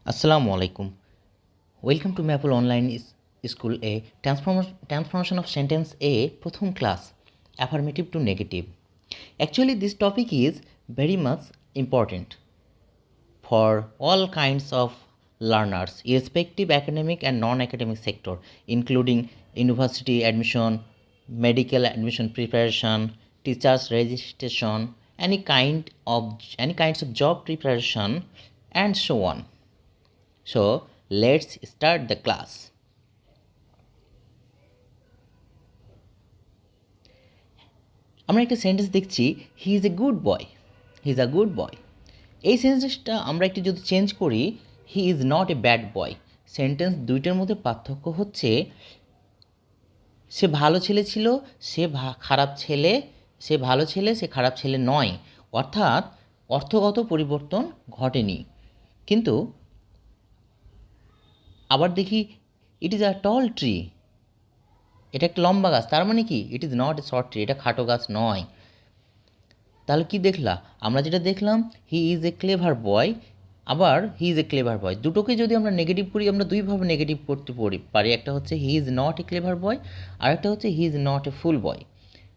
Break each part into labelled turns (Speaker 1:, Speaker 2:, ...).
Speaker 1: Assalamu alaikum. Welcome to Maple Online School A transformation of sentence A প্রথম class affirmative to negative. Actually this topic is very much important for all kinds of learners irrespective academic and non-academic sector including university admission, medical admission preparation, teachers registration, any kinds of job preparation and so on. So let's start the class. আমরা একটা sentence দেখছি হি is a good boy, he is a good boy. এই সেন্টেন্সটা আমরা একটু যদি change করি হি is not a bad boy, sentence দুইটার মধ্যে পার্থক্য হচ্ছে সে ভালো ছেলে ছিল, খারাপ ছেলে, সে ভালো ছেলে, সে খারাপ ছেলে নয়, অর্থাৎ অর্থগত পরিবর্তন ঘটেনি। কিন্তু আবার দেখি it is a ton tree, এটা একটা লম্বা গাছ, তার মানে কি it is not a short tree, এটা খাটো গাছ নয়। তাহলে কি দেখলাম আমরা, যেটা দেখলাম হি ইজ এ ক্লেভার বয়, আবার হি ইজ এ ক্লেভার বয়, দুটোকে যদি আমরা নেগেটিভ করি আমরা দুইভাবে নেগেটিভ করতে পারি। একটা হচ্ছে he is not a clever boy, আর একটা হচ্ছে he is not a fool বয়।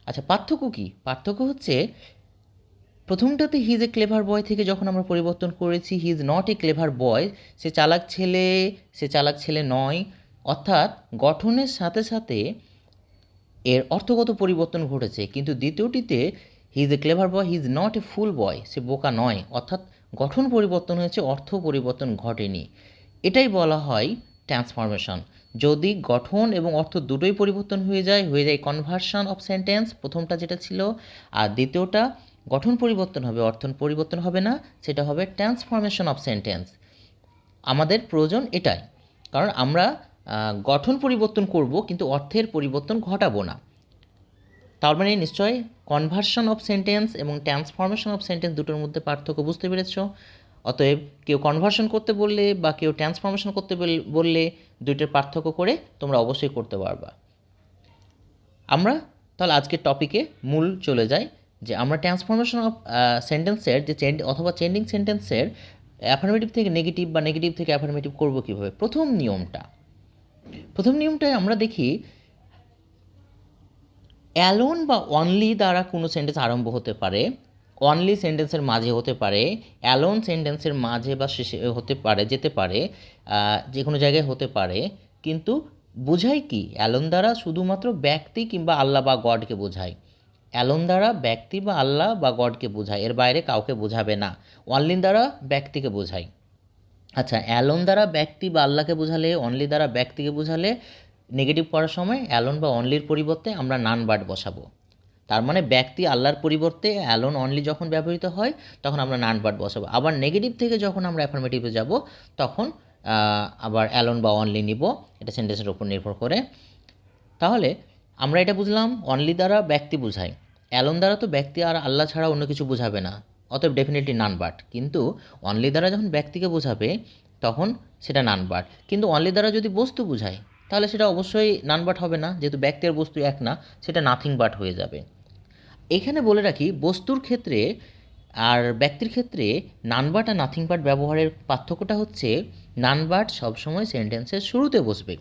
Speaker 1: আচ্ছা পার্থক্য কী? পার্থক্য হচ্ছে প্রথমটাতে হি ইজ এ ক্লেভার বয় থেকে যখন আমরা পরিবর্তন করেছি he is not a clever boy, সে চালাক ছেলে নয়, অর্থাৎ গঠনের সাথে সাথে এর অর্থগত পরিবর্তন ঘটেছে। কিন্তু দ্বিতীয়টিতে he is a clever boy, he is not a fool boy, সে বোকা নয়, অর্থাৎ গঠন পরিবর্তন হয়েছে, অর্থ পরিবর্তন ঘটেনি। এটাই বলা হয় ট্রান্সফরমেশন। যদি গঠন এবং অর্থ দুটোই পরিবর্তন হয়ে যায় কনভার্সন অফ সেন্টেন্স, প্রথমটা যেটা ছিল, আর দ্বিতীয়টা গঠন পরিবর্তন হবে, অর্থ পরিবর্তন হবে না, সেটা হবে ট্রান্সফরমেশন অফ সেন্টেন্স। আমাদের প্রয়োজন এটাই, কারণ আমরা গঠন পরিবর্তন করব কিন্তু অর্থের পরিবর্তন ঘটাবো না। তার মানে নিশ্চয়ই কনভার্সন অফ সেন্টেন্স এবং ট্রান্সফরমেশন অফ সেন্টেন্স দুটোর মধ্যে পার্থক্য বুঝতে পেরেছ। অতএব কেউ কনভার্সন করতে বললে বা কেউ ট্রান্সফরমেশন করতে বললে দুইটার পার্থক্য করে তোমরা অবশ্যই করতে পারবা। আমরা তাহলে আজকের টপিকে মূল চলে যাই, যে আমরা ট্রান্সফরমেশন অফ সেন্টেন্সের যে অথবা চেঞ্জিং সেন্টেন্সের অ্যাফার্মেটিভ থেকে নেগেটিভ বা নেগেটিভ থেকে অ্যাফার্মেটিভ করবো কীভাবে। প্রথম নিয়মটায় আমরা দেখি অ্যালোন বা অনলি দ্বারা কোনো সেন্টেন্স আরম্ভ হতে পারে, অনলি সেন্টেন্সের মাঝে হতে পারে, অ্যালোন সেন্টেন্সের মাঝে বা শেষে হতে পারে, যেতে পারে, যে কোনো জায়গায় হতে পারে। কিন্তু বোঝায় কি? অ্যালোন দ্বারা শুধুমাত্র ব্যক্তি কিংবা আল্লাহ বা গডকে বোঝায়। অ্যালোন দ্বারা ব্যক্তি বা আল্লাহ বা গডকে বোঝায়, এর বাইরে কাউকে বোঝাবে না। অনলি দ্বারা ব্যক্তিকে বোঝায়। আচ্ছা, অ্যালোন দ্বারা ব্যক্তি বা আল্লাহকে বোঝালে, অনলি দ্বারা ব্যক্তিকে বোঝালে নেগেটিভ করার সময় অ্যালোন বা অনলির পরিবর্তে আমরা নান বার্ড বসাবো। তার মানে ব্যক্তি আল্লাহর পরিবর্তে অ্যালোন অনলি যখন ব্যবহৃত হয় তখন আমরা নান বার্ড বসাবো। আবার নেগেটিভ থেকে যখন আমরা অ্যাফার্মেটিভে যাব তখন আবার অ্যালোন বা অনলি নিব, এটা সেন্টেন্সের উপর নির্ভর করে। তাহলে আমরা এটা বুঝলাম অনলি দ্বারা ব্যক্তি বোঝায়, অ্যালোন দ্বারা তো ব্যক্তি আর আল্লাহ ছাড়া অন্য কিছু বোঝাবে না, অতএব ডেফিনেটলি নান বার্ড। কিন্তু অনলি দ্বারা যখন ব্যক্তিকে বোঝাবে তখন সেটা নান বার্ড। কিন্তু অনলি দ্বারা যদি বস্তু বোঝায় তাহলে সেটা অবশ্যই নান বার্ড হবে না, যেহেতু ব্যক্তি আর বস্তু এক না, সেটা নাথিং বার্ড হয়ে যাবে। এখানে বলে রাখি বস্তুর ক্ষেত্রে আর ব্যক্তির ক্ষেত্রে নান বার্ড আর নাথিং বার্ড ব্যবহারের পার্থক্যটা হচ্ছে নান বার্ড সবসময় সেন্টেন্সের শুরুতে বসবে,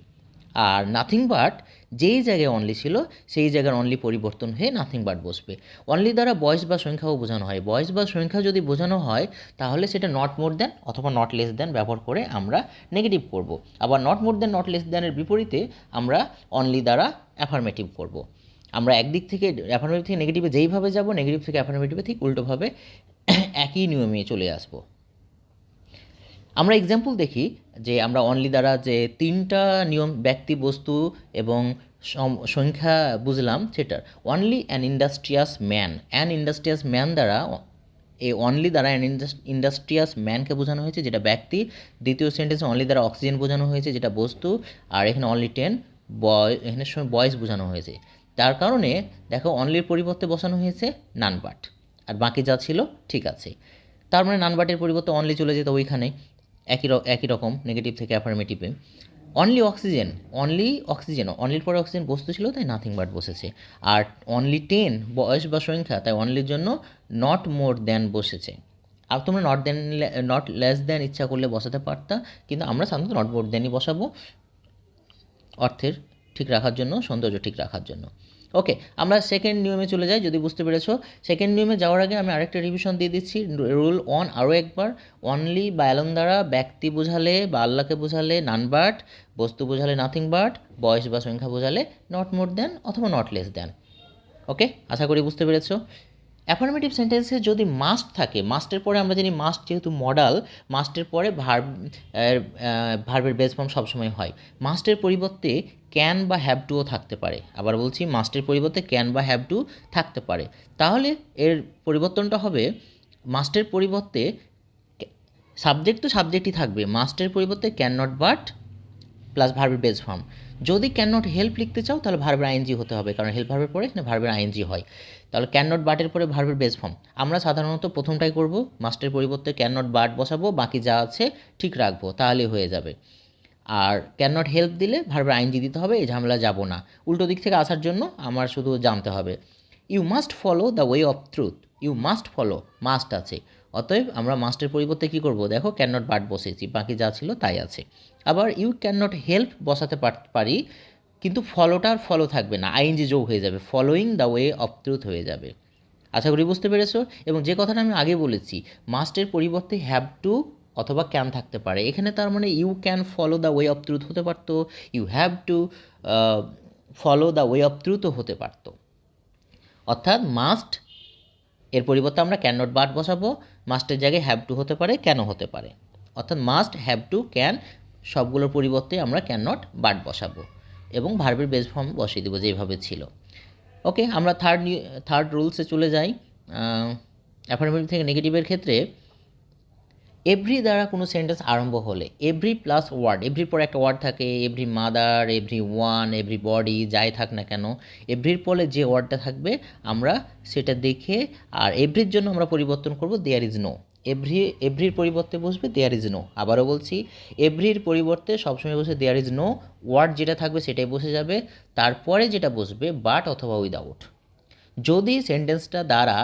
Speaker 1: আর নাথিং বার্ড যেই জায়গায় অনলি ছিল সেই জায়গার অনলি পরিবর্তন হয়ে নাথিং বার্ড বসবে। অনলি দ্বারা বয়স বা সংখ্যাও বোঝানো হয়, বয়স বা সংখ্যা যদি বোঝানো হয় তাহলে সেটা নট মোর দ্যান অথবা নট লেস দ্যান ব্যবহার করে আমরা নেগেটিভ করব। আবার not more than not less দ্যানের বিপরীতে আমরা অনলি দ্বারা অ্যাফার্মেটিভ করব। আমরা একদিক থেকে অ্যাফার্মেটিভ থেকে নেগেটিভে যেইভাবে যাব, নেগেটিভ থেকে অ্যাফার্মেটিভে ঠিক উল্টোভাবে একই নিয়মে চলে আসব। আমরা এক্সাম্পল দেখি যে আমরা অনলি দ্বারা যে তিনটা নিয়ম ব্যক্তি, বস্তু এবং সংখ্যা বুঝলাম, সেটার অনলি অ্যান ইন্ডাস্ট্রিয়াস ম্যান দ্বারা এই অনলি দ্বারা অ্যান ইন্ডাস্ট্রিয়াস ম্যানকে বোঝানো হয়েছে, যেটা ব্যক্তি। দ্বিতীয় সেন্টেন্সে অনলি দ্বারা অক্সিজেন বোঝানো হয়েছে, যেটা বস্তু। আর এখানে অনলি 10 এখানে সময় বয়েস বোঝানো হয়েছে। তার কারণে দেখো অনলির পরিবর্তে বসানো হয়েছে নান বাট, আর বাকি যা ছিল ঠিক আছে। তার মানে নান বাটের পরিবর্তে অনলি চলে যেত ওইখানে, একই রকম নেগেটিভ থেকে অ্যাফার্মেটিভে। অনলির পরে অক্সিজেন বস্তু ছিল তাই নাথিং বাট বসেছে। আর অনলি 10 বয়স বা সংখ্যা, তাই অনলির জন্য নট মোর দ্যান বসেছে। আর তোমরা নট লেস দ্যান ইচ্ছা করলে বসাতে পারতা, কিন্তু আমরা সাধারণত নট মোর দ্যানই বসাবো অর্থের ঠিক রাখার জন্য, সৌন্দর্য ঠিক রাখার জন্য। ওকে, আমরা সেকেন্ড নিয়মে চলে যাই। যদি বুঝতে পেরেছো, সেকেন্ড নিয়মে যাওয়ার আগে আমি আরেকটা রিভিশন দিয়ে দিচ্ছি। রুল 1 আরও একবার। অনলি বা অ্যালোন দ্বারা ব্যক্তি বোঝালে বা আল্লাহকে বোঝালে নান বাট, বস্তু বোঝালে নাথিং বাট, বয়স বা সংখ্যা বোঝালে নট মোর দ্যান অথবা নট লেস দ্যান। ওকে, আশা করি বুঝতে পেরেছো। অ্যাফার্মেটিভ সেন্টেন্সে যদি মাস্ট থাকে, মাস্টের পরে আমরা জানি মাস্ট যেহেতু মডাল, মাস্টের পরে ভার্বের বেস ফর্ম সবসময় হয়। মাস্টের পরিবর্তে ক্যান বা হ্যাভ টুও থাকতে পারে। আবার বলছি, মাস্টের পরিবর্তে ক্যান বা হ্যাভ টু থাকতে পারে। তাহলে এর পরিবর্তনটা হবে, মাস্টের পরিবর্তে সাবজেক্ট তো সাবজেক্টই থাকবে, মাস্টের পরিবর্তে ক্যান নট বাট প্লাস ভার্বের বেস ফর্ম। যদি ক্যান নট হেল্প লিখতে চাও তাহলে ভার্বের আইএনজি হতে হবে, কারণ হেল্প ভার্বের পরে এখানে ভার্বের আইএনজি হয়। তাহলে ক্যান নট বাটের পরে ভার্বের বেস ফর্ম। আমরা সাধারণত প্রথমটাই করব, মাস্টের পরিবর্তে ক্যান নট বাট বসাবো, বাকি যা আছে ঠিক রাখবো, তাহলেই হয়ে যাবে। আর ক্যান নট হেল্প দিলে ভার্বের আইএনজি দিতে হবে, এই ঝামেলা যাব না। উল্টো দিক থেকে আসার জন্য আমার শুধু জানতে হবে you must follow the way of truth. You must follow, must আছে, অতএব আমরা মাস্টের পরিবর্তে কী করব, দেখো ক্যান নট বাট বসেছি, বাকি যা ছিল তাই আছে। আবার ইউ ক্যান নট হেল্প বসাতে পারি, কিন্তু ফলোটার ফলো থাকবে না, আইএনজি যোগ হয়ে যাবে, following the way of truth হয়ে যাবে। আশা করি বুঝতে পেরেছো। এবং যে কথাটা আমি আগে বলেছি, মাস্টের পরিবর্তে হ্যাভ টু অথবা ক্যান থাকতে পারে, এখানে তার মানে you can follow the way of truth হতে পারতো, you have to follow the way of ট্রুথও হতে পারতো। অর্থাৎ মাস্ট এর পরিবর্তে আমরা ক্যান নট বাট বসাবো, মাস্টের জায়গায় হ্যাভ টু হতে পারে, ক্যানও হতে পারে। অর্থাৎ মাস্ট, হ্যাভ টু, ক্যান সবগুলোর পরিবর্তে আমরা ক্যান নট বাট বসাবো এবং ভার্বের বেস ফর্ম বসিয়ে দেবো যেভাবে ছিল। ওকে, আমরা থার্ড রুলসে চলে যাই। অ্যাফার্মেটিভ থেকে নেগেটিভের ক্ষেত্রে এভরি দ্বারা কোনো সেন্টেন্স আরম্ভ হলে, এভরি প্লাস ওয়ার্ড, এভরির পরে একটা ওয়ার্ড থাকে, every mother, every one, every body, যাই থাক না কেন, এভরির পরে যে ওয়ার্ডটা থাকবে আমরা সেটা দেখে, আর এভরির জন্য আমরা পরিবর্তন করব দেয়ার ইজ নো। এভরির পরিবর্তে বসবে দেয়ার ইজ নো। আবারও বলছি, এভরির পরিবর্তে সবসময় বসে দেয়ার ইজ নো, ওয়ার্ড যেটা থাকবে সেটাই বসে যাবে, তারপরে যেটা বসবে বাট অথবা উইদাউট। যদি সেন্টেন্সটা দ্বারা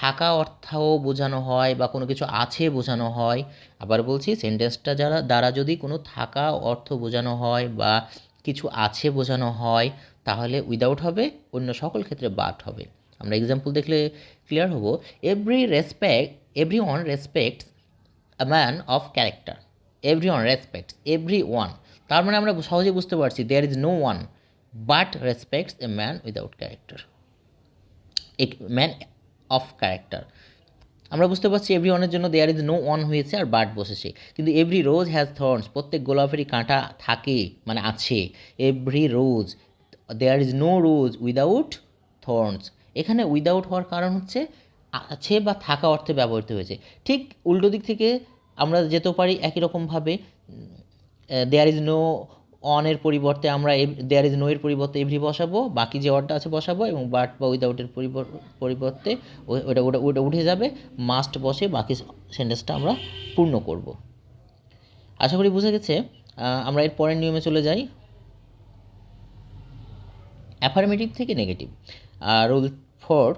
Speaker 1: থাকা অর্থও বোঝানো হয় বা কোনো কিছু আছে বোঝানো হয়, আবার বলছি, সেন্টেন্সটা দ্বারা যদি কোনো থাকা অর্থ বোঝানো হয় বা কিছু আছে বোঝানো হয় তাহলে উইদাউট হবে, অন্য সকল ক্ষেত্রে বাট হবে। আমরা এক্সাম্পল দেখলে ক্লিয়ার হব। Everyone respects a man of character. Everyone respects, everyone, তার মানে আমরা সহজে বুঝতে পারছি there is no one but respects a man without character, a man of character. আমরা বুঝতে পারছি এভরি ওয়ানের জন্য দেয়ার ইজ নো ওয়ান হয়েছে আর বাট বসেছে, কিন্তু এভরি রোজ হ্যাজ থর্নস, প্রত্যেক গোলাপেরই কাঁটা থাকে মানে আছে, every rose, there is no rose without thorns. এখানে উইদাউট হওয়ার কারণ হচ্ছে আছে বা থাকা অর্থে ব্যবহৃত হয়েছে। ঠিক উল্টো দিক থেকে আমরা যেতেও পারি একই রকমভাবে, দেয়ার ইজ নো অনের পরিবর্তে আমরা দেয়ার ইজ নো এর পরিবর্তে এভরি বসাবো, বাকি যে ওয়ার্ডটা আছে বসাবো, এবং বাট বা উইদাউটের পরিবর্তে ওটা ওটা ওটা উঠে যাবে, মাস্ট বসে বাকি সেন্টেন্সটা আমরা পূর্ণ করব। আশা করি বুঝে গেছে। আমরা এর পরের নিয়মে চলে যাই, অ্যাফার্মেটিভ থেকে নেগেটিভ। রুল 4,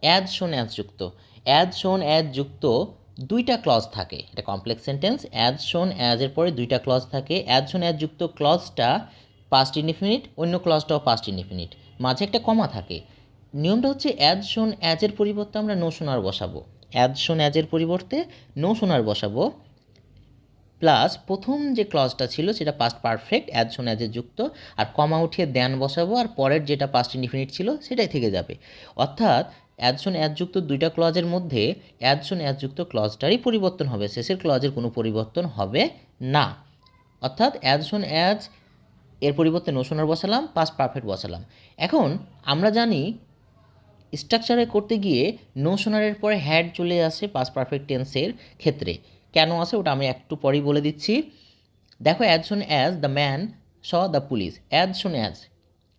Speaker 1: অ্যাজ শোন অ্যাজ যুক্ত। অ্যাজ শোন অ্যাজ যুক্ত দুইটা ক্লজ থাকে, এটা কমপ্লেক্স সেন্টেন্স। অ্যাজ শোন অ্যাজের পরে দুইটা ক্লজ থাকে। অ্যাজ শোন অ্যাজ যুক্ত ক্লজটা পাস্ট ইনডিফিনিট, অন্য ক্লজটাও পাস্ট ইনডিফিনিট, মাঝে একটা কমা থাকে। নিয়মটা হচ্ছে অ্যাজ শোন অ্যাজের পরিবর্তে আমরা নো শোনার বসাবো, অ্যাজ শোন অ্যাজের পরিবর্তে নো শোনার বসাবো, প্লাস প্রথম যে ক্লজটা ছিল সেটা পাস্ট পারফেক্ট অ্যাজ শোন অ্যাজের যুক্ত, আর কমা উঠিয়ে দেন বসাবো, আর পরের যেটা পাস্ট ইনডিফিনিট ছিল সেটাই থেকে যাবে। অর্থাৎ অ্যাজ শোন অ্যাজ যুক্ত দুইটা ক্লজের মধ্যে অ্যাজ শোন অ্যাজ যুক্ত ক্লজটারই পরিবর্তন হবে, শেষের ক্লজের কোনো পরিবর্তন হবে না। অর্থাৎ অ্যাজ শোন অ্যাজ এর পরিবর্তে নো শোনার বসালাম, পাস্ট পারফেক্ট বসালাম। এখন আমরা জানি স্ট্রাকচারে করতে গিয়ে নো শোনারের পরে হ্যাড চলে আসে পাস্ট পারফেক্ট টেন্সের ক্ষেত্রে, কেন আসে ওটা আমি একটু পরেই বলে দিচ্ছি। দেখো, as soon as the man saw the police, as soon as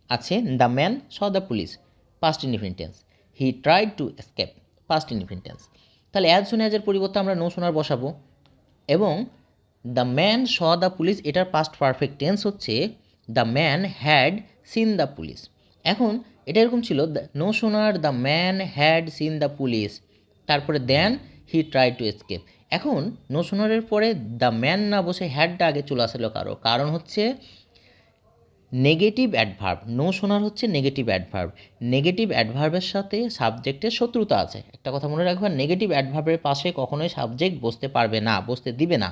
Speaker 1: আছে the man saw the police, past indefinite tense, he tried to escape, past indefinite tense. তাহলে অ্যাজ সুন অ্যাজের পরিবর্তে আমরা নো শোনার বসাবো, এবং the man saw the police এটার past perfect tense হচ্ছে the man had seen the police. এখন এটা এরকম ছিল, no sooner the man had seen the police, তারপরে দেন হি ট্রাই টু এসকেপ। এখন নো সোনারের পরে দ্য ম্যান না বসে হ্যাডটা আগে চলে আসলো কারণ হচ্ছে নেগেটিভ অ্যাডভার্ব। নো সোনার হচ্ছে নেগেটিভ অ্যাডভার্ব। নেগেটিভ অ্যাডভার্বের সাথে সাবজেক্টের শত্রুতা আছে। একটা কথা মনে রাখবেন, নেগেটিভ অ্যাডভার্বের পাশে কখনোই সাবজেক্ট বসতে পারবে না, বসতে দিবে না।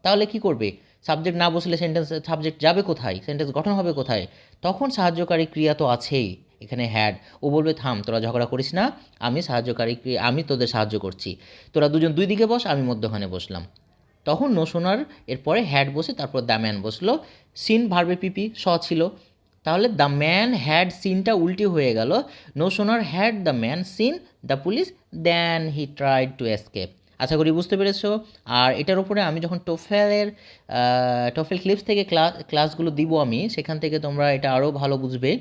Speaker 1: তাহলে কি করবে? সাবজেক্ট না বসলে সাবজেক্ট যাবে কোথায়, সেন্টেন্স গঠন হবে কোথায়? তখন সাহায্যকারী ক্রিয়া তো আছেই, এখানে হ্যাড। ও বলবে থাম, তোরা ঝগড়া করিস না, আমি সাহায্যকারী ক্রিয়া, আমি তোদের সাহায্য করছি, তোরা দুজন দুই দিকে বস, আমি মধ্যখানে বসলাম। তখন নো শোনার এরপরে হ্যাড বসে তারপর দ্য ম্যান বসলো। সিন ভার্বে পিপি স ছিল, তাহলে দ্য ম্যান হ্যাড সিনটা উল্টি হয়ে গেল। No sooner had the man seen the police then he tried to escape. আশা করি বুঝতে পেরেছো। আর এটার উপরে আমি যখন টোফেল ক্লিপস থেকে ক্লাসগুলো দিব আমি, সেখান থেকে তোমরা এটা আরও ভালো বুঝবে।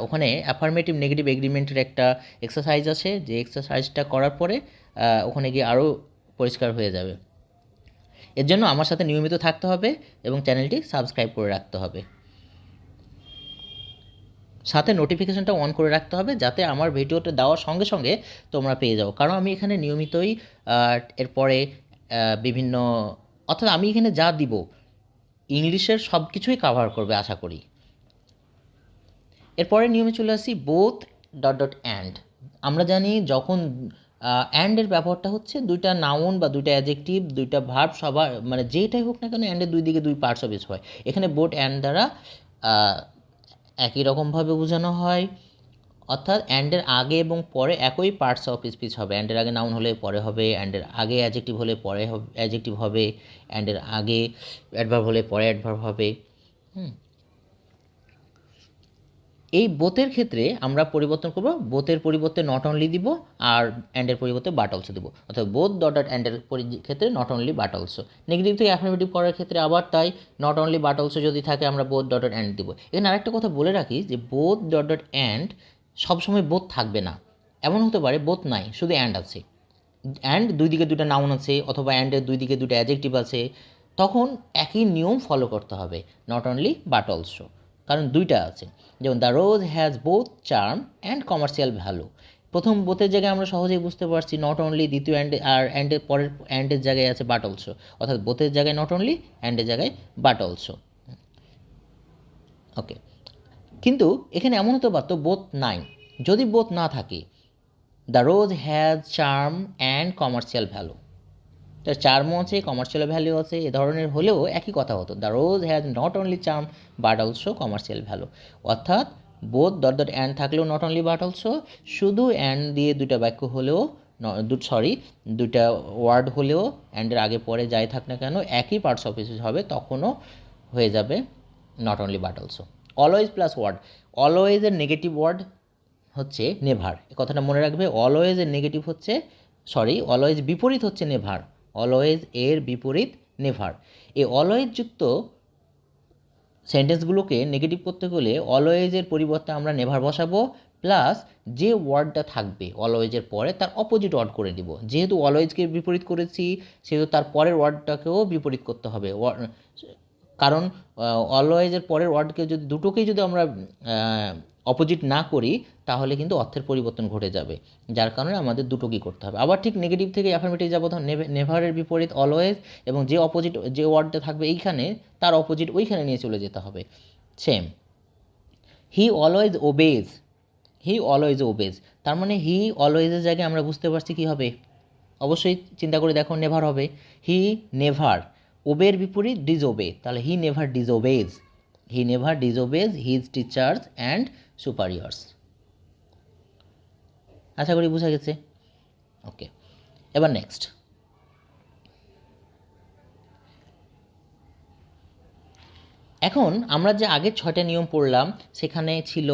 Speaker 1: ওখানে অ্যাফার্মেটিভ নেগেটিভ এগ্রিমেন্টের একটা এক্সারসাইজ আছে, যে এক্সারসাইজটা করার পরে ওখানে গিয়ে আরও পরিষ্কার হয়ে যাবে। এর জন্য আমার সাথে নিয়মিত থাকতে হবে এবং চ্যানেলটি সাবস্ক্রাইব করে রাখতে হবে, সাথে নোটিফিকেশানটা অন করে রাখতে হবে, যাতে আমার ভিডিওটা দেওয়ার সঙ্গে সঙ্গে তোমরা পেয়ে যাও। কারণ আমি এখানে নিয়মিতই এরপরে বিভিন্ন, অর্থাৎ আমি এখানে যা দিব ইংলিশের সব কিছুই কাভার করবে আশা করি। এরপরে নিয়মে চলে আসি বোথ ডট ডট অ্যান্ড। আমরা জানি যখন অ্যান্ডের ব্যবহারটা হচ্ছে দুইটা নাউন বা দুইটা অ্যাডজেক্টিভ, দুইটা ভার্ব, সবার মানে যেটাই হোক না কেন অ্যান্ডের দুই দিকে দুই পার্টস অফ স্পিচ হয়। এখানে বোথ অ্যান্ড দ্বারা একই রকমভাবে বোঝানো হয়, অর্থাৎ অ্যান্ডের আগে এবং পরে একই পার্টস অফ স্পিচ হবে। অ্যান্ডের আগে নাউন হলে পরে হবে, অ্যান্ডের আগে অ্যাডজেক্টিভ হলে পরে অ্যাডজেক্টিভ হবে, অ্যান্ডের আগে অ্যাডভার্ব হলে পরে অ্যাডভার্ব হবে। এই বোথের ক্ষেত্রে আমরা পরিবর্তন করব, বোথের পরিবর্তে নট অনলি দিব, আর অ্যান্ডের পরিবর্তে বাট অলসো দিব। অর্থাৎ বোথ ডট ডট অ্যান্ডের ক্ষেত্রে not only but also. Negative থেকে অ্যাফার্মেটিভ করার ক্ষেত্রে আবার তাই, নট অনলি বাট অলসো যদি থাকে আমরা বোথ ডট ডট অ্যান্ড দিব। এখানে আরেকটা কথা বলে রাখি যে বোথ ডট ডট অ্যান্ড সবসময় বোথ থাকবে না। এমন হতে পারে বোথ নাই, শুধু অ্যান্ড আছে, অ্যান্ড দুই দিকে দুটো নাউন আছে, অথবা অ্যান্ডের দুই দিকে দুটো অ্যাডজেক্টিভ আছে, তখন একই নিয়ম ফলো করতে হবে, নট অনলি বাট অলসো, কারণ দুইটা আছে। যেমন the rose has both charm and commercial value. প্রথম বোথের জায়গায় আমরা সহজেই বুঝতে পারছি নট অনলি, দ্বিতীয় অ্যান্ড, আর অ্যান্ডের পরের অ্যান্ডের জায়গায় আছে বাট অলসো, অর্থাৎ বোথের জায়গায় নট অনলি, অ্যান্ডের জায়গায় বাট অলসো। ওকে, কিন্তু এখানে এমন হতে পারতো বোথ নাই। যদি বোথ না থাকে, the rose has charm and commercial value, তার চার্মও আছে, কমার্শিয়াল ভ্যালু আছে, এ ধরনের হলেও একই কথা হতো, the rose has not only charm but also commercial value. অর্থাৎ বোথ ডট ডট অ্যান্ড থাকলেও নট অনলি বাট অলসো, শুধু অ্যান্ড দিয়ে দুইটা বাক্য হলেও, দুইটা ওয়ার্ড হলেও অ্যান্ডের আগে পরে যাই থাক না কেন একই পার্টস অফ স্পিচ হবে, তখনও হয়ে যাবে not only but also. Always plus word, অলওয়েজের নেগেটিভ ওয়ার্ড হচ্ছে নেভার, এ কথাটা মনে রাখবে। অলওয়েজের নেগেটিভ হচ্ছে, অলওয়েজ বিপরীত হচ্ছে নেভার, অলওয়েজ এর বিপরীত নেভার। এই অলওয়েজ যুক্ত সেন্টেন্সগুলোকে নেগেটিভ করতে হলে অলওয়েজের পরিবর্তে আমরা নেভার বসাবো, প্লাস যে ওয়ার্ডটা থাকবে অলওয়েজের পরে তার অপোজিট ওয়ার্ড করে দিব। যেহেতু অলওয়েজকে বিপরীত করেছি, সেহেতু তার পরের ওয়ার্ডটাকেও বিপরীত করতে হবে। কারণ অলওয়েজের পরের ওয়ার্ডকে যদি দুটোকেই যদি আমরা অপোজিট না করি, তাহলে কিন্তু অর্থের পরিবর্তন ঘটে যাবে, যার কারণে আমাদের দুটোকেই করতে হবে। আবার ঠিক নেগেটিভ থেকে অ্যাফার্মেটিভ যাবো, তখন নেভারের বিপরীত অলওয়েজ, এবং যে অপোজিট যে ওয়ার্ডটা থাকবে এইখানে তার অপোজিট ওইখানে নিয়ে চলে যেতে হবে। Same, he always obeys, he always obeys, তার মানে হি অলওয়েজের জায়গায় আমরা বুঝতে পারছি কী হবে, অবশ্যই চিন্তা করে দেখো নেভার হবে। হি নেভার, ওবের বিপরীত ডিজওবে, তাহলে he never disobeys, he never disobeys his teachers and superiors. আশা করি বোঝা গেছে। ওকে, এবার নেক্সট, এখন আমরা যে আগের 6টা নিয়ম পড়লাম, সেখানে ছিল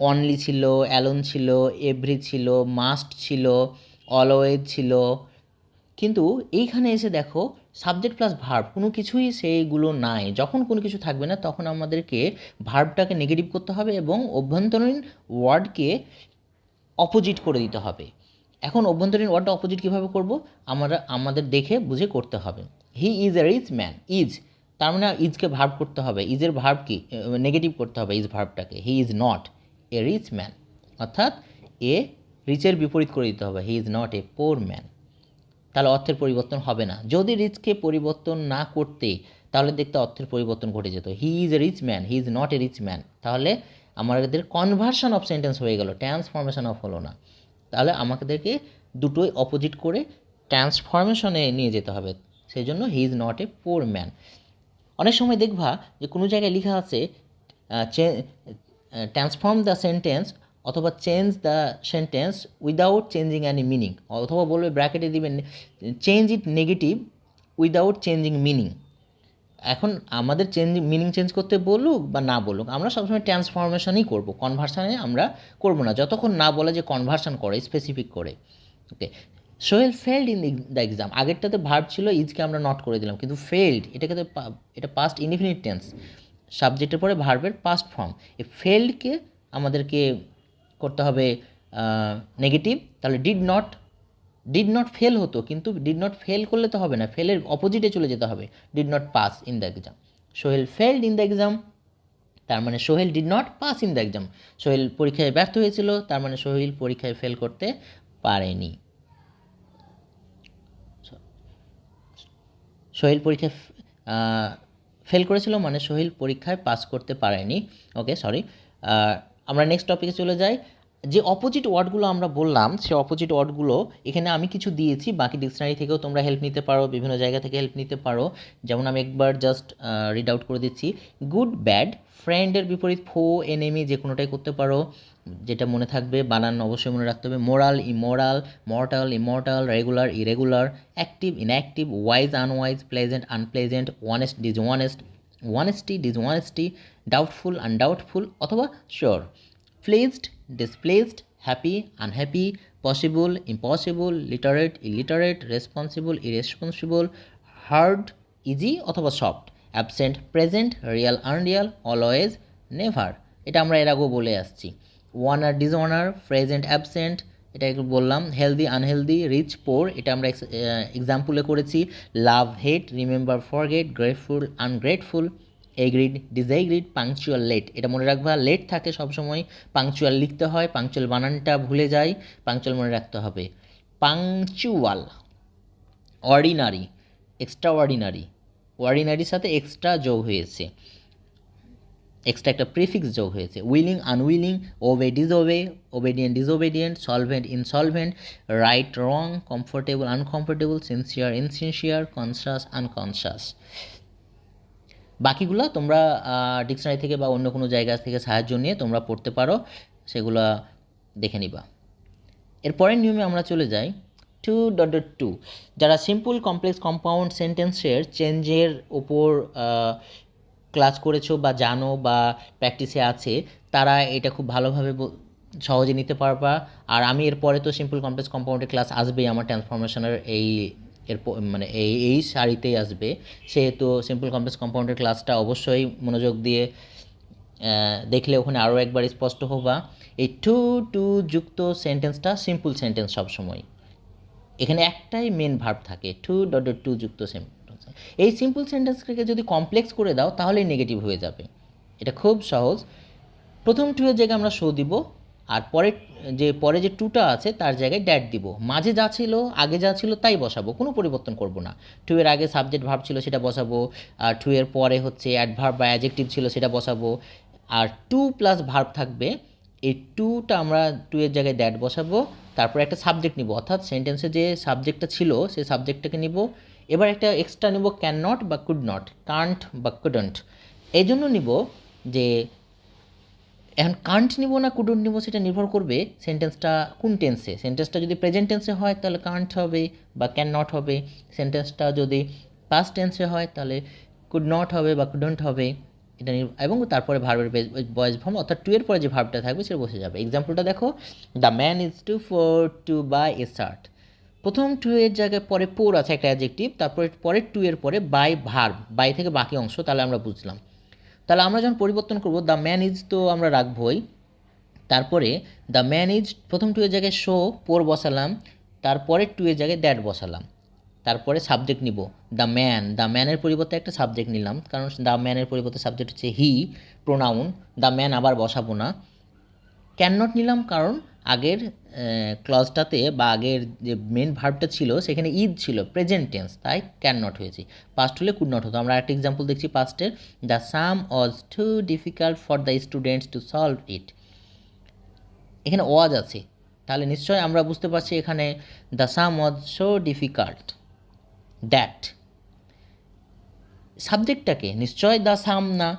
Speaker 1: অনলি ছিল, অ্যালোন ছিল, এভরি ছিল, মাস্ট ছিল, অলওয়েজ ছিল, কিন্তু এইখানে এসে দেখো সাবজেক্ট প্লাস ভার্ব কোনো কিছুই সেইগুলো নাই। যখন কোনো কিছু থাকবে না, তখন আমাদেরকে ভার্বটাকে নেগেটিভ করতে হবে এবং অভ্যন্তরীণ ওয়ার্ডকে অপোজিট করে দিতে হবে। এখন অভ্যন্তরীণ ওয়ার্ডটা অপোজিট কীভাবে করব, আমাদের দেখে বুঝে করতে হবে। He is a rich man, is, তার মানে ইজকে ভার্ব করতে হবে, ইজের ভার্ব কি নেগেটিভ করতে হবে ইজ ভার্বটাকে, he is not a rich man, অর্থাৎ এ রিচের বিপরীত করে দিতে হবে, he is not a poor man. তাহলে অর্থের পরিবর্তন হবে না। যদি রিচকে পরিবর্তন না করতে তাহলে দেখতে অর্থের পরিবর্তন ঘটে যেত। He is a rich man, he is not a rich man. তাহলে আমাদের কনভার্সন অফ সেন্টেন্স হয়ে গেল, ট্রান্সফরমেশন অফ হলো না। তাহলে আমাদেরকে দুটোই অপোজিট করে ট্রান্সফরমেশনে নিয়ে যেতে হবে। সেই জন্য he is not a poor man. অনেক সময় দেখবা যে কোনো জায়গায় লেখা আছে ট্রান্সফর্ম দ্য সেন্টেন্স অথবা change the sentence without changing any meaning, অথবা বলবে ব্র্যাকেটে দিবেন change it negative without changing meaning. এখন আমাদের মিনিং চেঞ্জ করতে বলুক বা না বলুক, আমরা সবসময় ট্রান্সফরমেশনই করব, কনভার্সানে আমরা করব না যতক্ষণ না বলে যে কনভার্সন করে স্পেসিফিক করে। Okay, Sohel failed in the exam, আগেরটাতে ভার্ব ছিল, ইজকে আমরা নট করে দিলাম, কিন্তু ফেল্ড এটাকে তো এটা পাস্ট ইনডিফিনিট টেন্স, সাবজেক্টের পরে ভার্বের পাস্ট ফর্ম। এই ফেল্ডকে আমাদেরকে করতে হবে নেগেটিভ, তাহলে ডিড নট ফেল হতো, কিন্তু ডিড নট ফেল করলে তো হবে না, ফেলের অপোজিটে চলে যেতে হবে, did not pass in the exam. Sohel failed in the exam, তার মানে Sohel did not pass in the exam. Sohel পরীক্ষায় ব্যর্থ হয়েছিল, তার মানে সোহেল পরীক্ষায় ফেল করতে পারেনি। সোহেল পরীক্ষায় ফেল করেছিল মানে সোহেল পরীক্ষায় পাস করতে পারেনি। ওকে, সরি। আমরা নেক্সট টপিকে চলে যাই। যে অপোজিট ওয়ার্ডগুলো আমরা বললাম, সে অপোজিট ওয়ার্ডগুলো এখানে আমি কিছু দিয়েছি, বাকি ডিকশনারি থেকেও তোমরা হেল্প নিতে পারো, বিভিন্ন জায়গা থেকে হেল্প নিতে পারো। যেমন আমি একবার জাস্ট রিড আউট করে দিচ্ছি। গুড ব্যাড, ফ্রেন্ডের বিপরীত ফো, এনিমি, যে কোনোটাই করতে পারো, যেটা মনে থাকবে, বানান অবশ্যই মনে রাখতে হবে। Moral, immoral, mortal, immortal, regular, irregular, active, inactive, wise, unwise, pleasant, unpleasant, honest, dishonest, honesty, dishonesty, doubtful, undoubtful অথবা sure, pleased, displaced, happy, unhappy, possible, impossible, literate, illiterate, responsible, irresponsible, hard, easy অথবা soft, absent, present, real, unreal, always, never. এটা আমরা এর আগেও বলে আসছি। ওয়ানার, dishonour, present, absent, এটা একটু বললাম। হেলদি, আনহেলদি, রিচ, পোর, এটা আমরা এক্সাম্পলে করেছি। Love, hate, remember, forget, grateful, ungrateful, agreed, disagreed, punctual, late. এটা মনে রাখবা, লেট থাকে সবসময়, পাংচুয়াল লিখতে হয়, পাংচুয়াল বানানটা ভুলে যাই, পাংচুয়াল মনে রাখতে হবে। পাংচুয়াল। অর্ডিনারি, এক্সট্রা অর্ডিনারি, অর্ডিনারির সাথে এক্সট্রা যোগ হয়েছে, এক্সট্রা একটা প্রিফিক্স যোগ হয়েছে। Willing, unwilling, obey, disobey, obedient, disobedient, solvent, insolvent, right, wrong, comfortable, uncomfortable, sincere, insincere, conscious, unconscious. বাকিগুলো তোমরা ডিকশনারি থেকে বা অন্য কোনো জায়গা থেকে সাহায্য নিয়ে তোমরা পড়তে পারো, সেগুলো দেখে নিবা। এরপরের নিয়মে আমরা চলে যাই 2.2। যারা সিম্পল কমপ্লেক্স কম্পাউন্ড সেন্টেন্সের চেঞ্জের ওপর ক্লাস করেছো বা জানো বা প্র্যাকটিসে আছে, তারা এটা খুব ভালোভাবে সহজে নিতে পারবা। আর আমি এরপরে তো সিম্পল কমপ্লেক্স কম্পাউন্ডের ক্লাস আসবেই আমার ট্রান্সফরমেশনের মানে এই সারিতেই আসবে, সেহেতু সিম্পল কমপ্লেক্স কম্পাউন্ডের ক্লাসটা অবশ্যই মনোযোগ দিয়ে দেখলে ওখানে আরও একবার স্পষ্ট হবা। এই টু যুক্ত সেন্টেন্সটা সিম্পল সেন্টেন্স সবসময়, এখানে একটাই মেন ভার্ব থাকে, 2.2 যুক্ত সেন্টেন্স। এই সিম্পল সেন্টেন্সটাকে যদি কমপ্লেক্স করে দাও তাহলেই নেগেটিভ হয়ে যাবে। এটা খুব সহজ। প্রথম টু এর জায়গায় আমরা শো দিব, আর পরে যে টুটা আছে তার জায়গায় ড্যাট দিব। মাঝে যা ছিল, আগে যা ছিল তাই বসাবো, কোনো পরিবর্তন করব না। টু এর আগে সাবজেক্ট ভার্ব ছিল সেটা বসাবো, আর টু এর পরে হচ্ছে অ্যাডভার্ব বা অ্যাডজেক্টিভ ছিল সেটা বসাবো, আর টু প্লাস ভার্ব থাকবে। এই টুটা আমরা টু এর জায়গায় দ্যাট বসাবো, তারপর একটা সাবজেক্ট নিব, অর্থাৎ সেন্টেন্সে যে সাবজেক্টটা ছিল সেই সাবজেক্টটাকে নিব। এবার একটা এক্সট্রা নিব ক্যান নট বা কুড নট, কান্ট বা কুডন্ট। এই জন্য নিব যে এখন কান্ট নিব না কুডন্ট নিব সেটা নির্ভর করবে সেন্টেন্সটা কোন টেন্সে। সেন্টেন্সটা যদি প্রেজেন্ট টেন্সে হয় তাহলে কান্ট হবে বা ক্যান নট হবে, সেন্টেন্সটা যদি পাস্ট টেন্সে হয় তাহলে কুড নট হবে বা কুডন্ট হবে। এটা এবং তারপরে ভার্বের ভয়েস ফর্ম, অর্থাৎ টু এর পরে যে ভার্বটা থাকবে সেটা বসে যাবে। এক্সাম্পলটা দেখো, the man is to buy a shirt. প্রথম টু এর জায়গায় পরে পোর আছে একটা অ্যাডজেক্টিভ, তারপরে পরের টু এর পরে বাই ভার্ব, বাই থেকে বাকি অংশ, তাহলে আমরা বুঝলাম। তাহলে আমরা যখন পরিবর্তন করব, দ্য ম্যান ইজ তো আমরা রাখবই, তারপরে দ্য ম্যান ইজ প্রথম টু এর জায়গায় শো, পোর বসালাম, তারপরে টু এর জায়গায় দ্যাট বসালাম, তারপরে সাবজেক্ট নিব দ্য ম্যানের পরিবর্তে একটা সাবজেক্ট নিলাম, কারণ দ্য ম্যানের পরিবর্তে সাবজেক্ট হচ্ছে হি, প্রোনাউন। দ্য ম্যান আবার বসাবো না। ক্যান নট নিলাম কারণ আগের ক্লজটাতে বা আগের যে মেন ভার্বটা ছিল সেখানে ইজ ছিল, প্রেজেন্ট টেন্স, তাই ক্যান নট হয়েছে। পাস্ট হলে কুড নট হতো। আমরা একটা এক্সাম্পল দেখছি পাস্টের, the sum was too difficult for the students to solve it. এখানে ওয়াজ আছে, তাহলে নিশ্চয়ই আমরা বুঝতে পারছি এখানে the sum was so difficult that. সাবজেক্টটাকে নিশ্চয় দ্য সাম না,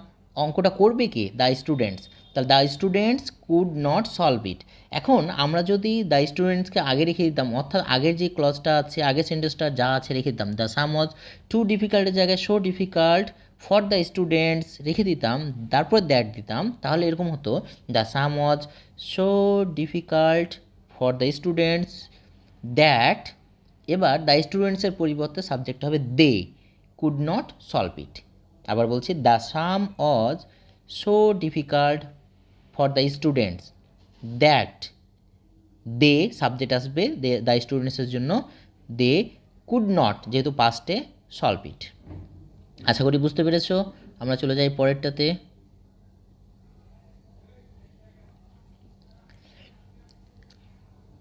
Speaker 1: অঙ্কটা করবে কি? The students. তাহলে the students could not solve it. এখন আমরা যদি দ্য স্টুডেন্টসকে আগে রেখে দিতাম, অর্থাৎ আগের যে ক্লজটা আছে, আগের সেন্টেন্সটা যা আছে রেখে দিতাম, দ্য সাম ওয়াজ টু ডিফিকাল্টের জায়গায় so difficult for the students রেখে দিতাম, তারপর দ্যাট দিতাম, তাহলে এরকম হতো the sum was so difficult for the students that. এবার দ্য স্টুডেন্টসের পরিবর্তে সাবজেক্ট হবে they could not solve it. আবার বলছি, the sum was so difficult for the students that, they subject আসবে দ্য স্টুডেন্টসের জন্য, দে কুড নট যেহেতু পাস্টে সলভ ইট। আশা করি বুঝতে পেরেছো। আমরা চলে যাই পরেরটাতে।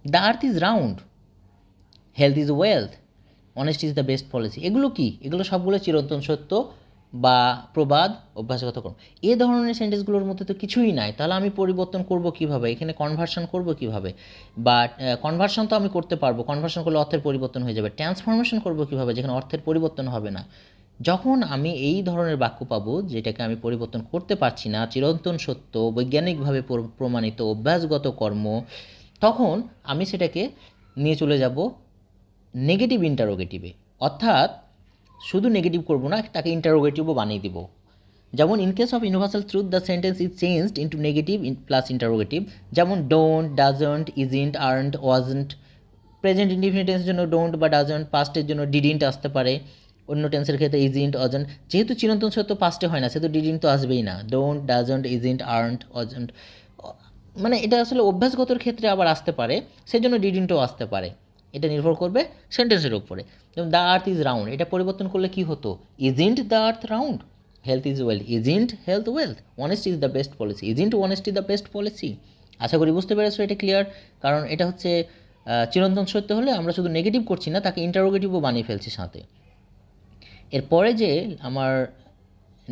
Speaker 1: The earth is round, health is wealth, honest is the best policy. এগুলো কি? এগুলো সবগুলো চিরন্তন সত্য বা প্রবাদ, অভ্যাসগত কর্ম। এ ধরনের সেন্টেন্সগুলোর মধ্যে তো কিছুই নাই, তাহলে আমি পরিবর্তন করব কিভাবে? এখানে কনভার্সন করব কিভাবে? বা কনভার্সন তো আমি করতে পারবো, কনভার্সন করলে অর্থের পরিবর্তন হয়ে যাবে। ট্রান্সফরমেশন করব কিভাবে যেখানে অর্থের পরিবর্তন হবে না? যখন আমি এই ধরনের বাক্য পাবো যেটাকে আমি পরিবর্তন করতে পারছি না, চিরন্তন সত্য, বৈজ্ঞানিকভাবে প্রমাণিত, অভ্যাসগত কর্ম, তখন আমি সেটাকে নিয়ে চলে যাব নেগেটিভ ইন্টারোগেটিভে। অর্থাৎ শুধু নেগেটিভ করব না, তাকে ইন্টারোগেটিভও বানিয়ে দিব। যেমন in case of universal truth the sentence is changed into negative plus interrogative. যেমন don't, doesn't, isn't, aren't, wasn't. Present indefinite টেন্সের জন্য ডোন্ট বা ডাজন্ট, পাস্টের জন্য ডিডিন্ট আসতে পারে, অন্য টেন্সের ক্ষেত্রে ইজন্ট, অজন্ট। যেহেতু চিরন্তন সত্য পাস্টে হয় না, সেহেতু ডিডিন্ট তো আসবেই না। ডোন্ট, ডাজন্ট, ইজন্ট, আর্নড, অজন্ট, মানে এটা আসলে অভ্যাসগতর ক্ষেত্রে আবার আসতে পারে, সেই জন্য ডিডিন্টও আসতে পারে। এটা নির্ভর করবে সেন্টেন্সের উপরে। যেমন দ্য আর্থ ইজ রাউন্ড, এটা পরিবর্তন করলে কি হতো? Isn't the earth round, health is wealth, isn't health wealth, honest is the best policy, isn't honesty the best policy. আশা করি বুঝতে পেরেছো, এটা ক্লিয়ার। কারণ এটা হচ্ছে চিরন্তন সত্য হলে আমরা শুধু নেগেটিভ করছি না, তাকে ইন্টারোগেটিভও বানিয়ে ফেলছি সাথে। এরপরে যে আমার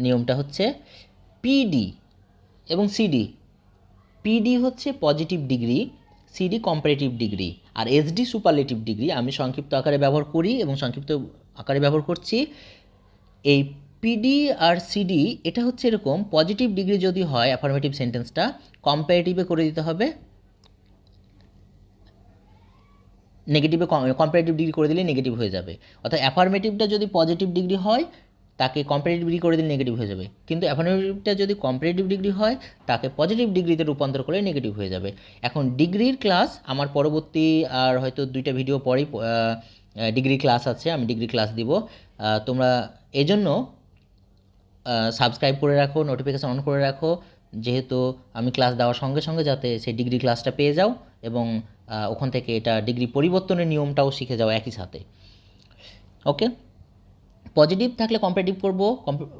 Speaker 1: নিয়মটা হচ্ছে পিডি এবং সিডি। পিডি হচ্ছে positive degree, CD comparative degree, আর এসডি সুপারলেটিভ ডিগ্রি। আমি সংক্ষিপ্ত আকারে ব্যবহার করি এবং সংক্ষিপ্ত আকারে ব্যবহার করছি। এই পিডি আর সিডি এটা হচ্ছে এরকম, পজিটিভ ডিগ্রি যদি হয় অ্যাফার্মেটিভ সেন্টেন্সটা, কম্পারেটিভে করে দিতে হবে নেগেটিভে, কম্পারেটিভ ডিগ্রি করে দিলে নেগেটিভ হয়ে যাবে। অর্থাৎ অ্যাফার্মেটিভটা যদি পজিটিভ ডিগ্রি হয় তাকে কম্পারেটিভ ডিগ্রি করে দিলে নেগেটিভ হয়ে যাবে, কিন্তু অ্যাফার্মেটিভটা যদি কম্পারেটিভ ডিগ্রি হয় তাকে পজিটিভ ডিগ্রিতে রূপান্তর করলে নেগেটিভ হয়ে যাবে। এখন ডিগ্রির ক্লাস আমার পরবর্তী আর হয়তো 2টা ভিডিও পরেই ডিগ্রি ক্লাস আছে, আমি ডিগ্রি ক্লাস দিব। তোমরা এজন্য সাবস্ক্রাইব করে রাখো, নোটিফিকেশান অন করে রাখো, যেহেতু আমি ক্লাস দেওয়ার সঙ্গে সঙ্গে যাতে সেই ডিগ্রি ক্লাসটা পেয়ে যাও এবং ওখান থেকে এটা ডিগ্রি পরিবর্তনের নিয়মটাও শিখে যাও একই সাথে। ওকে, পজিটিভ থাকলে কম্পারেটিভ করব,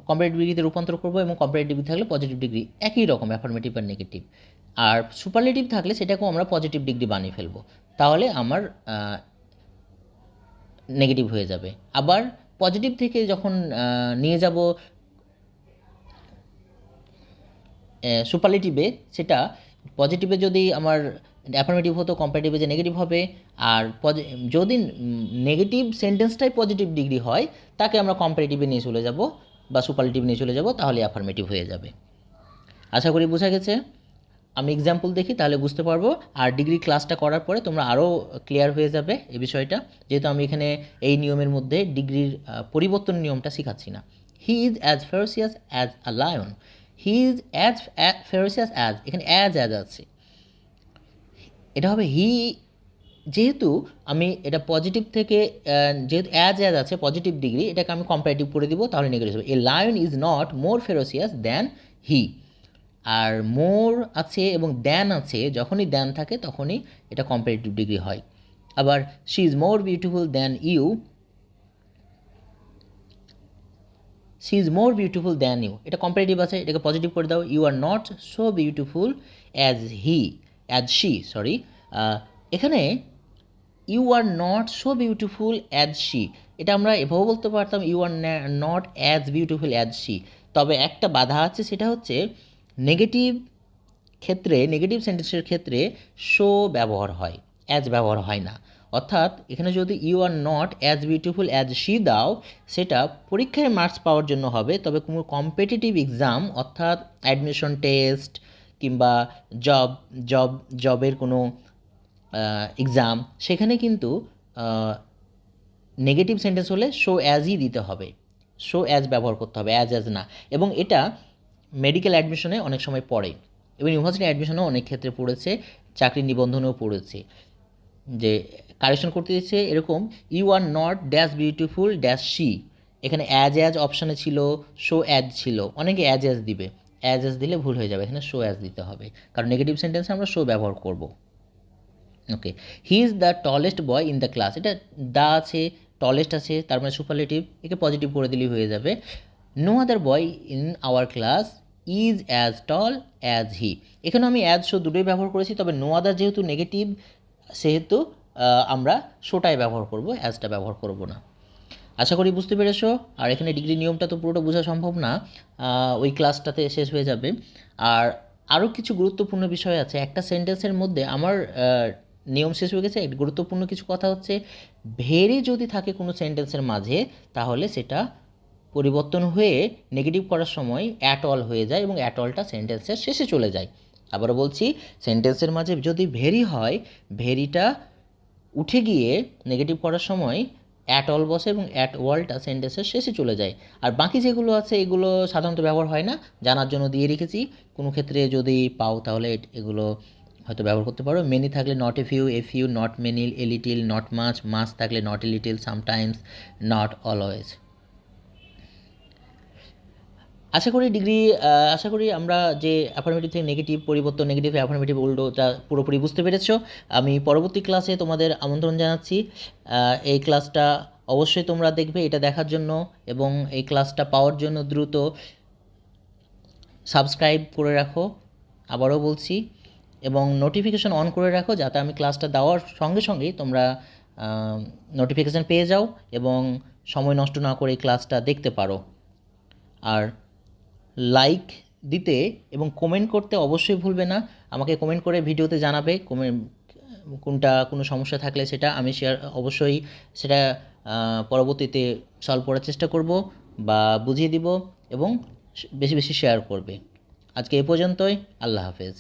Speaker 1: কম্পারেটিভ ডিগ্রিতে রূপান্তর করব, এবং কম্পারেটিভ ডিগ্রি থাকলে পজিটিভ ডিগ্রি, একই রকম অ্যাফার্মেটিভ আর নেগেটিভ। আর সুপারলেটিভ থাকলে সেটাকেও আমরা পজিটিভ ডিগ্রি বানিয়ে ফেলবো, তাহলে আমার নেগেটিভ হয়ে যাবে। আবার পজিটিভ থেকে যখন নিয়ে যাব সুপারলেটিভে, সেটা পজিটিভে যদি আমার অ্যাফার্মেটিভ হতো, কম্পারেটিভে যে নেগেটিভ হবে। আর যদি নেগেটিভ সেন্টেন্সটাই পজিটিভ ডিগ্রি হয় তাকে আমরা কম্পারেটিভে নিয়ে চলে যাব বা সুপারলেটিভ নিয়ে চলে যাব, তাহলে অ্যাফার্মেটিভ হয়ে যাবে। আশা করি বোঝা গেছে। আমি এক্সাম্পল দেখি তাহলে বুঝতে পারবো, আর ডিগ্রি ক্লাসটা করার পরে তোমরা আরও ক্লিয়ার হয়ে যাবে এই বিষয়টা, যেহেতু আমি এখানে এই নিয়মের মধ্যে ডিগ্রির পরিবর্তন নিয়মটা শেখাচ্ছি না। He is as ফেরোসিয়াস as a lion, he is as ফেরোসিয়াস as, এখানে অ্যাজ আছে, এটা হবে হি। যেহেতু আমি এটা পজিটিভ থেকে যেহেতু অ্যাজ আছে পজিটিভ ডিগ্রি, এটাকে আমি কম্পারেটিভ করে দিব, তাহলে নেগেটিভ হবে। A lion is not more ferocious than he. আর মোর আছে এবং দ্যান আছে, যখনই দ্যান থাকে তখনই এটা কম্পারেটিভ ডিগ্রি হয়। আবার she is more beautiful than you, she is more beautiful than you, এটা কম্পারেটিভ আছে, এটাকে পজিটিভ করে দাও। You are not so beautiful as he, as she, sorry, এখানে you are not so beautiful as she, এটা আমরা এভাবেও বলতে পারতাম you are not as beautiful as she. তবে একটা বাধা আছে, সেটা হচ্ছে নেগেটিভ ক্ষেত্রে, নেগেটিভ সেন্টেন্সের ক্ষেত্রে শো ব্যবহার হয়, অ্যাজ ব্যবহার হয় না। অর্থাৎ এখানে যদি you are not as beautiful as she দাও, সেটা পরীক্ষায় মার্কস পাওয়ার জন্য হবে, তবে কোনো কম্পিটিটিভ এক্সাম অর্থাৎ অ্যাডমিশন টেস্ট কিংবা জব জব জবের কোনো এক্সাম, সেখানে কিন্তু নেগেটিভ সেন্টেন্স হলে শো অ্যাজই দিতে হবে, শো অ্যাজ ব্যবহার করতে হবে, অ্যাজ না। এবং এটা মেডিকেল অ্যাডমিশনে অনেক সময় পড়ে, এবং ইউনিভার্সিটি অ্যাডমিশনেও অনেক ক্ষেত্রে পড়েছে, চাকরি নিবন্ধনেও পড়েছে, যে কারেকশন করতে দিচ্ছে এরকম, you are not dash beautiful dash she, এখানে অ্যাজ অপশানে ছিল, শো অ্যাজ ছিল, অনেকে অ্যাজ দিবে, অ্যাজ দিলে ভুল হয়ে যাবে, এখানে শো অ্যাজ দিতে হবে, কারণ নেগেটিভ সেন্টেন্সে আমরা শো ব্যবহার করব। Okay, he is the tallest boy in the class, এটা দা আছে, টলেস্ট আছে, তার মানে সুপারলেটিভ, একে পজিটিভ করে দিলেই হয়ে যাবে। No other boy in our class is as tall as he, এখানে আমি অ্যাজ শো দুটোই ব্যবহার করেছি, তবে নো আদার যেহেতু নেগেটিভ, সেহেতু আমরা শোটাই ব্যবহার করব, অ্যাজটা ব্যবহার করব না। আশা করি বুঝতে পেরেছো। আর এখানে ডিগ্রি নিয়মটা তো পুরোটা বোঝা সম্ভব না, ওই ক্লাসটাতে শেষ হয়ে যাবে। আর আরও কিছু গুরুত্বপূর্ণ বিষয় আছে, একটা সেন্টেন্সের মধ্যে আমার নিয়ম শেষ হয়ে গেছে। গুরুত্বপূর্ণ কিছু কথা হচ্ছে, ভেরি যদি থাকে কোনো সেন্টেন্সের মাঝে, তাহলে সেটা পরিবর্তন হয়ে নেগেটিভ করার সময় অ্যাট অল হয়ে যায়, এবং অ্যাট অলটা সেন্টেন্সের শেষে চলে যায়। আবারও বলছি, সেন্টেন্সের মাঝে যদি ভেরি হয়, ভেরিটা উঠে গিয়ে নেগেটিভ করার সময় অ্যাট অল বসে, এবং অ্যাট ওয়ালটা সেন্টেন্সের শেষে চলে যায়। আর বাকি যেগুলো আছে এগুলো সাধারণত ব্যবহার হয় না, জানার জন্য দিয়ে রেখেছি, কোনো ক্ষেত্রে যদি পাও তাহলে এগুলো হয়তো ব্যবহার করতে পারো। মেনি থাকলে not a few, not many, a little, not much, much থাকলে not a little, sometimes, not always. আশা করি আমরা যে অ্যাফার্মেটিভ থেকে নেগেটিভ পরিবর্তন, নেগেটিভ অ্যাফার্মেটিভ উল্টোটা পুরোপুরি বুঝতে পেরেছো। আমি পরবর্তী ক্লাসে তোমাদের আমন্ত্রণ জানাচ্ছি, এই ক্লাসটা অবশ্যই তোমরা দেখবে। এটা দেখার জন্য এবং এই ক্লাসটা পাওয়ার জন্য দ্রুত সাবস্ক্রাইব করে রাখো, আবারও বলছি, এবং নোটিফিকেশন অন করে রাখো, যাতে আমি ক্লাসটা দেওয়ার সঙ্গে সঙ্গেই তোমরা নোটিফিকেশান পেয়ে যাও এবং সময় নষ্ট না করে এই ক্লাসটা দেখতে পারো। আর লাইক দিতে এবং কমেন্ট করতে অবশ্যই ভুলবে না। আমাকে কমেন্ট করে ভিডিওতে জানাবে কোনটা কোনো সমস্যা থাকলে, সেটা আমি অবশ্যই সেটা পরবর্তীতে সলভ করার চেষ্টা করব বা বুঝিয়ে দিব, এবং বেশি বেশি শেয়ার করবে। আজকে এ পর্যন্তই, আল্লাহ হাফেজ।